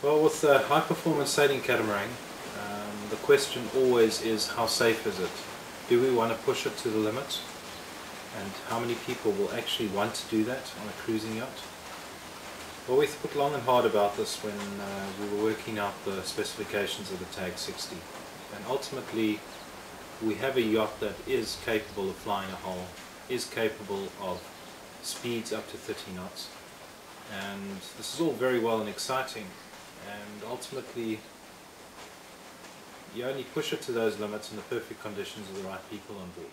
Well, with the high-performance sailing catamaran, the question always is, how safe is it? Do we want to push it to the limit? And how many people will actually want to do that on a cruising yacht? Well, we thought long and hard about this when we were working out the specifications of the TAG 60. And ultimately, we have a yacht that is capable of flying a hull, is capable of speeds up to 30 knots. And this is all very well and exciting. And ultimately, you only push it to those limits in the perfect conditions with the right people on board.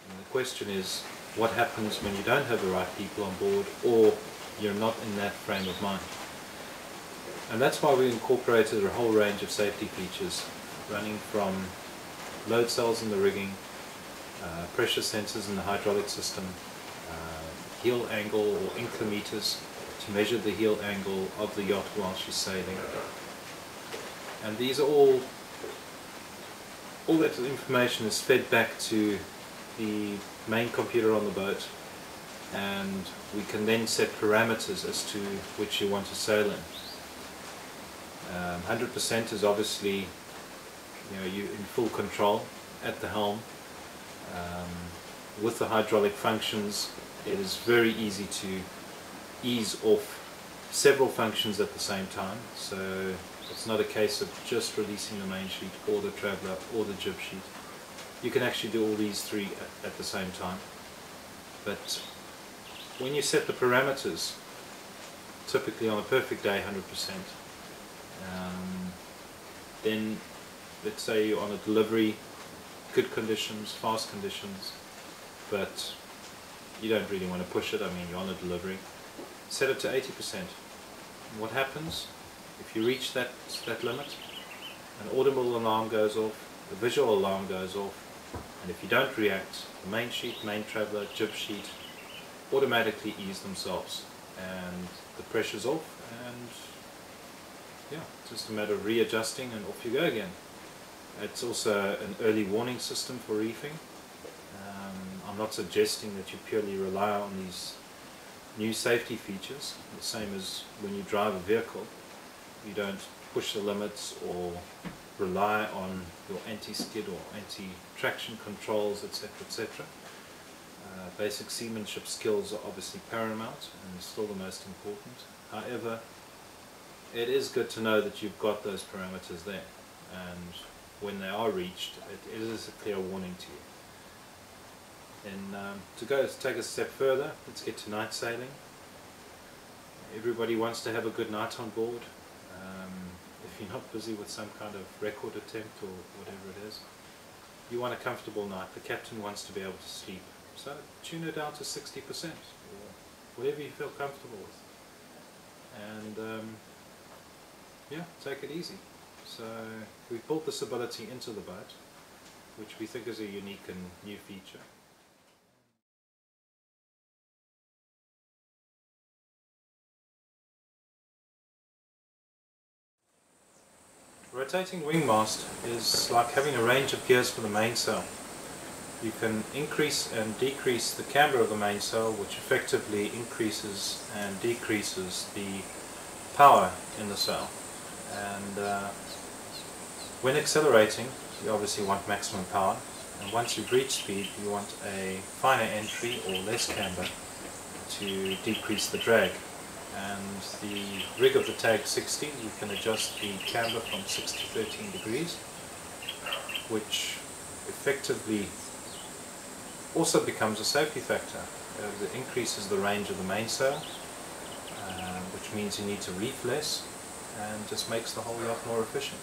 And the question is, what happens when you don't have the right people on board, or you're not in that frame of mind? And that's why we incorporated a whole range of safety features, running from load cells in the rigging, pressure sensors in the hydraulic system, heel angle or inclinators to measure the heel angle of the yacht while she's sailing. And these are all that information is fed back to the main computer on the boat, and we can then set parameters as to which you want to sail in. 100% is obviously, you're in full control at the helm. With the hydraulic functions, it is very easy to ease off several functions at the same time. So it's not a case of just releasing the main sheet or the traveller or the jib sheet. You can actually do all these three at the same time. But when you set the parameters, typically on a perfect day 100%, then let's say you're on a delivery, good conditions, fast conditions, but you don't really want to push it. I mean, you're on a delivery. Set it to 80%. And what happens if you reach that limit? An audible alarm goes off, the visual alarm goes off, and if you don't react, the main sheet, main traveller, jib sheet automatically ease themselves, and the pressure's off, and yeah, it's just a matter of readjusting and off you go again. It's also an early warning system for reefing. I'm not suggesting that you purely rely on these new safety features, the same as when you drive a vehicle. You don't push the limits or rely on your anti-skid or anti-traction controls, etc., etc. Basic seamanship skills are obviously paramount and still the most important. However, it is good to know that you've got those parameters there, and when they are reached, it is a clear warning to you. And to take a step further, let's get to night sailing. Everybody wants to have a good night on board. If you're not busy with some kind of record attempt or whatever it is, you want a comfortable night. The captain wants to be able to sleep. So tune it down to 60% or whatever you feel comfortable with. And yeah, take it easy. So we've built this ability into the boat, which we think is a unique and new feature. Rotating wing mast is like having a range of gears for the mainsail. You can increase and decrease the camber of the mainsail, which effectively increases and decreases the power in the sail. And when accelerating, you obviously want maximum power, and once you've reached speed, you want a finer entry or less camber to decrease the drag. And the rig of the TAG 60, you can adjust the camber from 6 to 13 degrees, which effectively also becomes a safety factor. It increases the range of the mainsail, which means you need to reef less, and just makes the whole yacht more efficient.